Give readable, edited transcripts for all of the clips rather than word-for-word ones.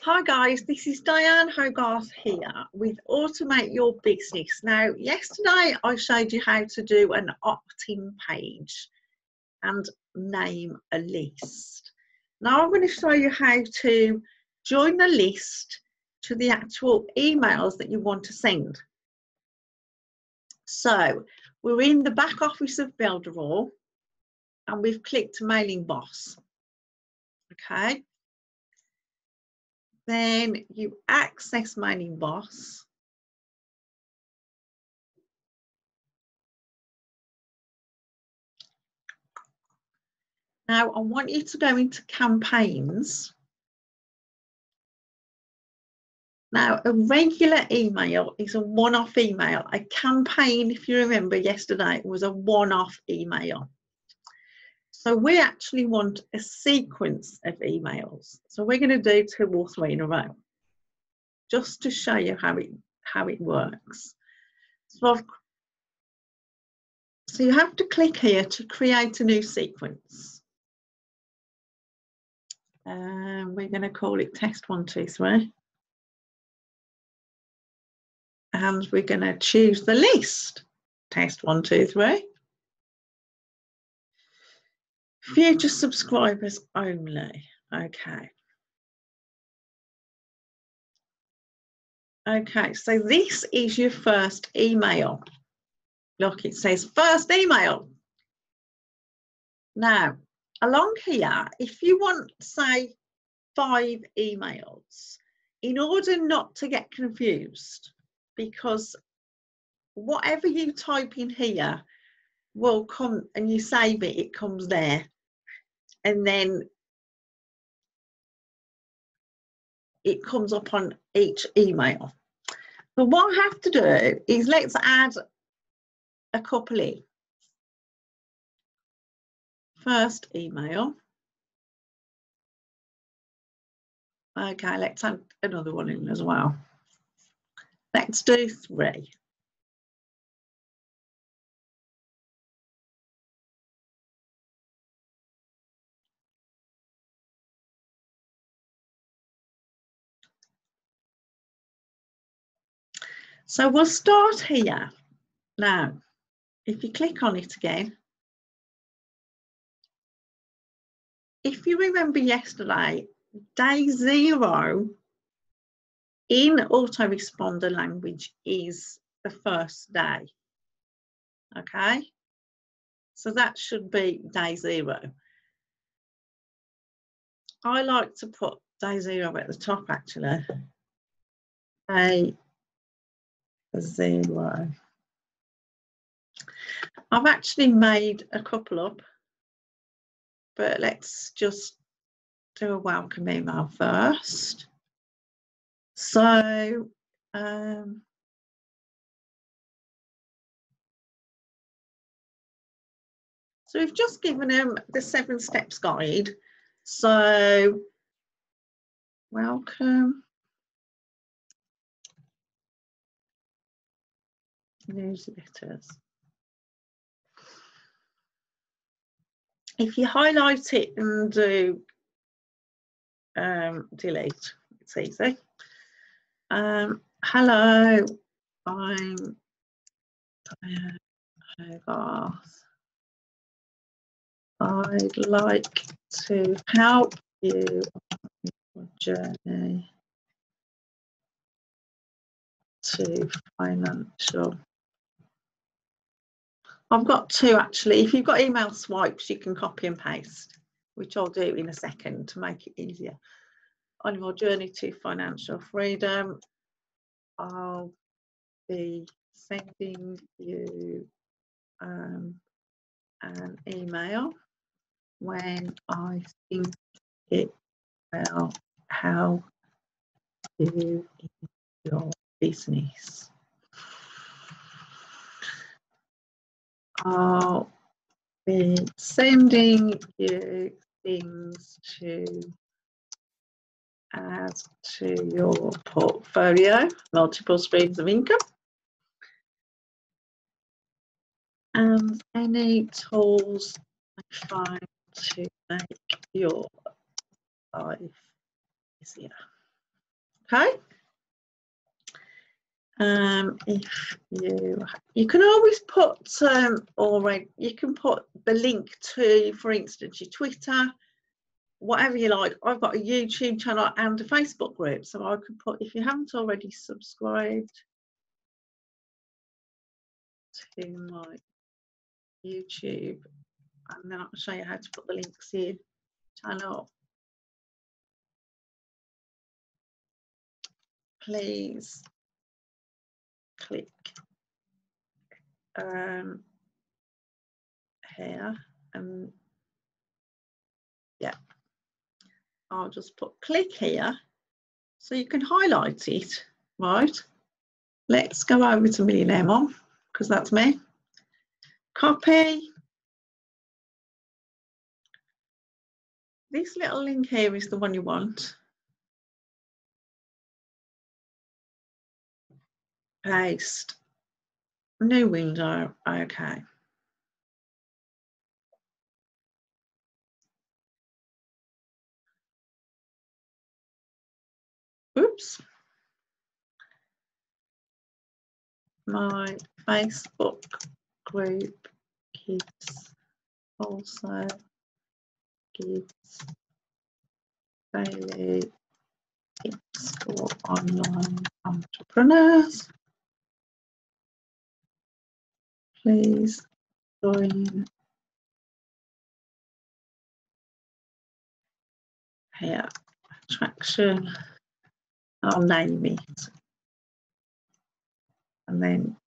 Hi guys, this is Diane Hogarth here with Automate Your Business. Now, yesterday I showed you how to do an opt-in page and name a list. Now I'm going to show you how to join the list to the actual emails that you want to send. So we're in the back office of Builderall and we've clicked Mailingboss. Okay. Then you access Mailingboss. Now I want you to go into campaigns. Now a regular email is a one-off email. A campaign, if you remember yesterday, was a one-off email. So we actually want a sequence of emails. So we're going to do 2 or 3 in a row, just to show you how it works. So you have to click here to create a new sequence. We're going to call it test 1, 2, 3. And we're going to choose the list. Test 1, 2, 3. Future subscribers only. Okay. Okay, so this is your first email. Look, it says first email. Now, along here, if you want, say, 5 emails, in order not to get confused, because whatever you type in here will come, and you save it, it comes there. And then it comes up on each email. But what I have to do is let's add a couple in. First email. Okay, let's add another one in as well. Let's do 3. So we'll start here. Now, if you click on it again, if you remember yesterday, day 0 in autoresponder language is the first day. Okay, so that should be day 0. I like to put day 0 at the top actually. Day 0. I've actually made a couple up, but let's just do a welcome email first. So so we've just given them the 7 steps guide. So welcome newsletters. If you highlight it and do delete, it's easy. Hello, I'm Diane Hogarth. I'd like to help you on your journey to financial. I've got 2 actually. If you've got email swipes, you can copy and paste, which I'll do in a second to make it easier. On your journey to financial freedom, I'll be sending you an email when I think it will help you in your business. I'll be sending you things to add to your portfolio, multiple streams of income, and any tools I find to make your life easier. Okay. If you can always put you can put the link to, for instance, your Twitter, whatever you like. I've got a YouTube channel and a Facebook group, so I could put, if you haven't already subscribed to my YouTube, and then I'll show you how to put the links in. Channel, please click here, and yeah, I'll just put click here so you can highlight it. Right, let's go over to Millionaire Mom, because that's me. Copy. This little link here is the one you want. Paste. New window. Okay. Oops. My Facebook group also gives daily tips for online entrepreneurs. Please join here. Attraction. I'll name it. And then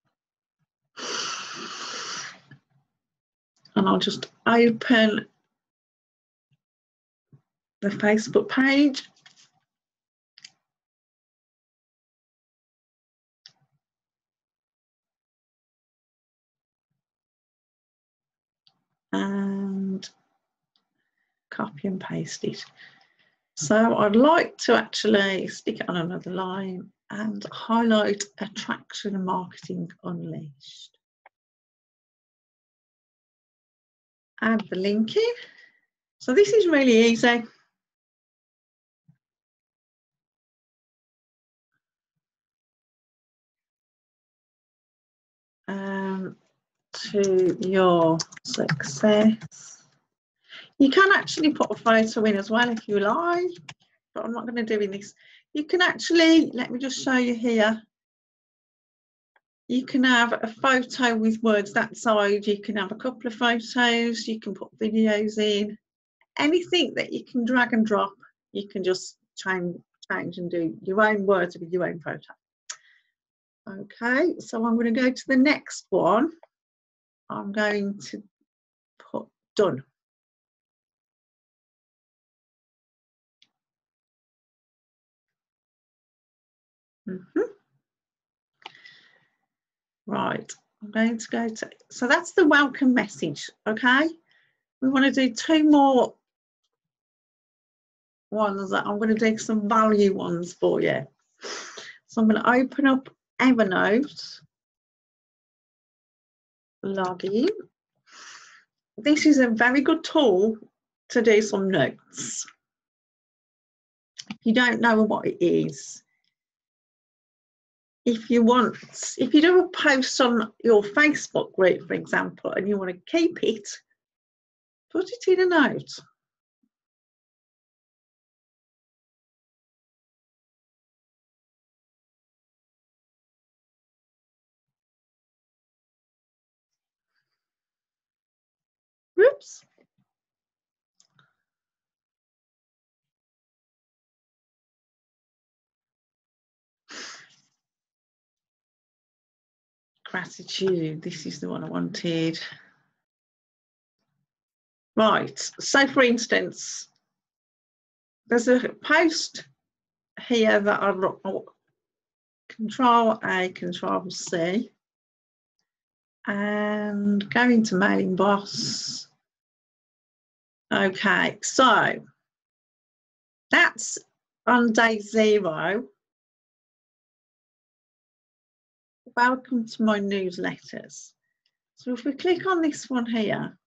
I'll just open the Facebook page. And copy and paste it. So I'd like to actually stick it on another line and highlight Attraction and Marketing Unleashed. Add the link in. So this is really easy. To your success. You can actually put a photo in as well if you like, but I'm not going to do this. You can actually, let me just show you here. You can have a photo with words that side. You can have a couple of photos. You can put videos in. Anything that you can drag and drop, you can just change and do your own words with your own photo. Okay, so I'm going to go to the next one. I'm going to put done. Right, I'm going to go to, so that's the welcome message. Okay, we want to do two more ones. That I'm going to do some value ones for you. So I'm going to open up Evernote, log in. This is a very good tool to do some notes. If you don't know what it is, if you do a post on your Facebook group, for example, and you want to keep it, put it in a note. Oops. Gratitude, this is the one I wanted. Right, so for instance, there's a post here that I'll Control A, Control C, and go into Mailingboss. Okay, so that's on day 0. Welcome to my newsletters. So if we click on this one here,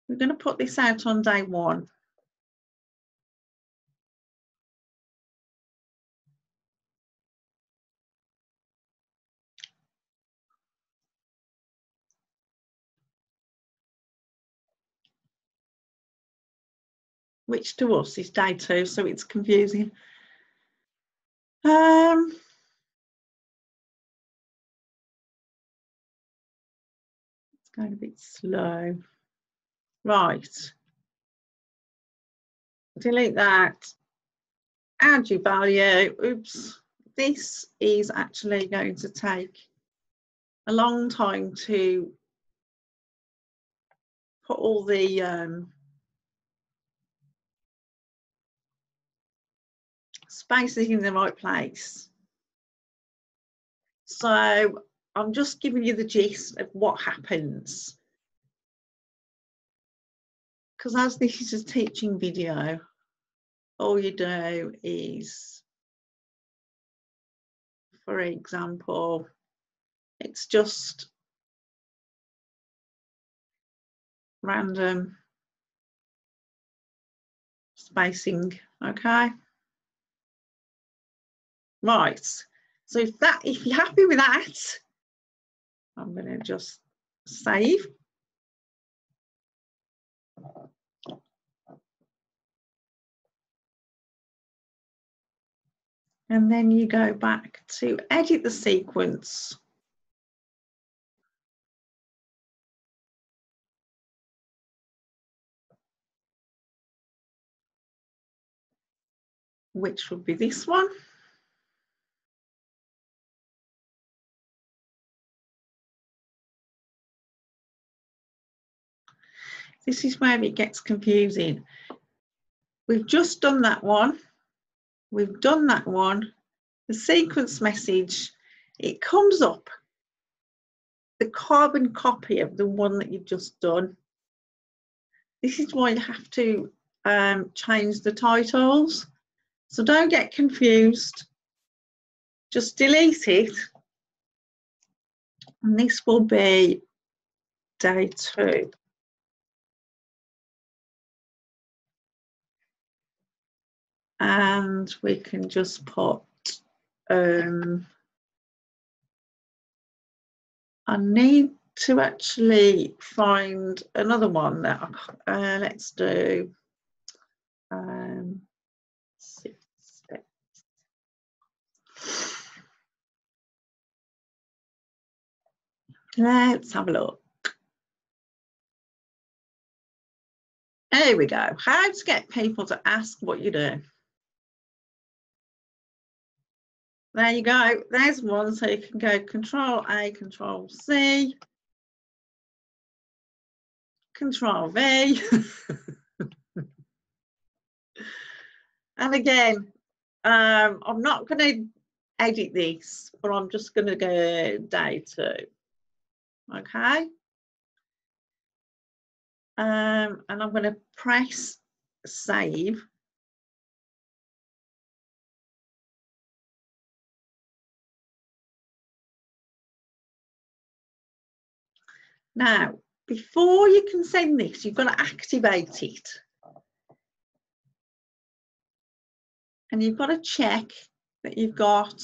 we're going to put this out on day 1. which to us is day 2, so it's confusing. It's going a bit slow. Right. Delete that. Add your value. Oops. This is actually going to take a long time to put all the spaces in the right place. So I'm just giving you the gist of what happens. Because as this is a teaching video, all you do is, for example, it's just random spacing, okay? Right, so if you're happy with that, I'm going to just save. And then you go back to edit the sequence. Which would be this one. This is where it gets confusing. We've just done that one. We've done that one. The sequence message, it comes up the carbon copy of the one that you've just done. This is why you have to change the titles. So don't get confused. Just delete it. And this will be day 2. And we can just put, I need to actually find another one that let's do 6 steps. Let's have a look. There we go. How to get people to ask what you do. There you go. There's one. So you can go Control A, Control C, Control V. And again, I'm not going to edit this, but I'm just going to go day 2. Okay. And I'm going to press save. Now, before you can send this, you've got to activate it. And you've got to check that you've got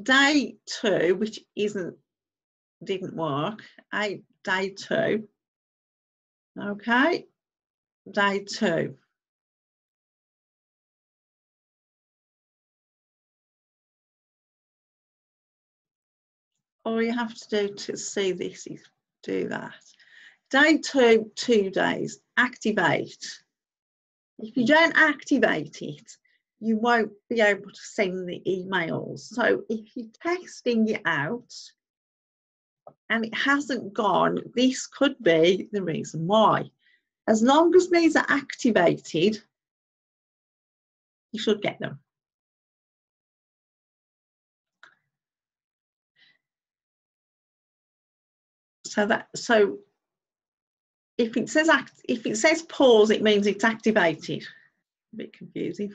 day 2, which didn't work. Day 2. Okay, day 2. All you have to do to see this is do that. Day 2, 2 days, activate. If you don't activate it, you won't be able to send the emails. So if you're testing it out and it hasn't gone, this could be the reason why. As long as these are activated, you should get them. So if it says pause, it means it's activated. A bit confusing.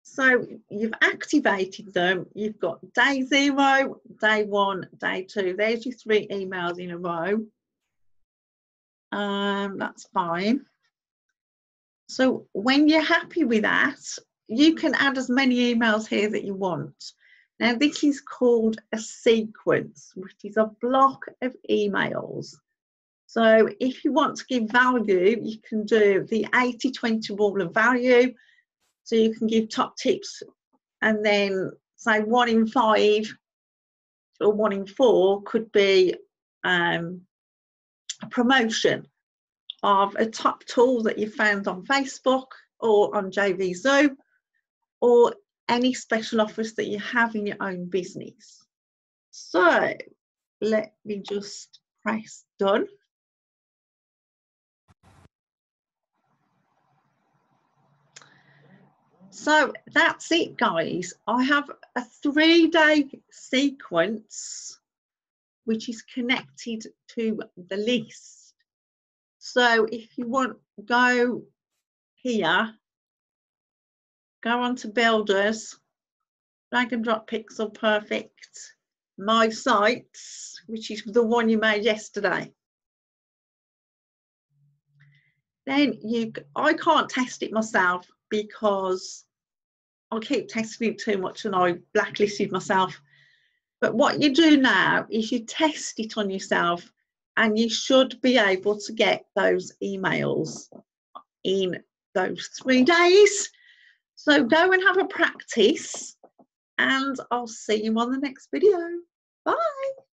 So you've activated them. You've got day 0, day 1, day 2. There's your 3 emails in a row. That's fine. So when you're happy with that, you can add as many emails here that you want. Now this is called a sequence, which is a block of emails So if you want to give value, you can do the 80-20 rule of value. So you can give top tips, and then say 1 in 5 or 1 in 4 could be a promotion of a top tool that you found on Facebook or on JVZoo, or any special offers that you have in your own business. So let me just press done. So that's it, guys. I have a 3-day sequence which is connected to the list. So if you want, go here, go on to Builders, drag and drop Pixel Perfect, My Sites, which is the one you made yesterday. Then I can't test it myself because I keep testing it too much and I blacklisted myself. But what you do now is you test it on yourself, and you should be able to get those emails in those 3 days. So go and have a practice, and I'll see you on the next video. Bye.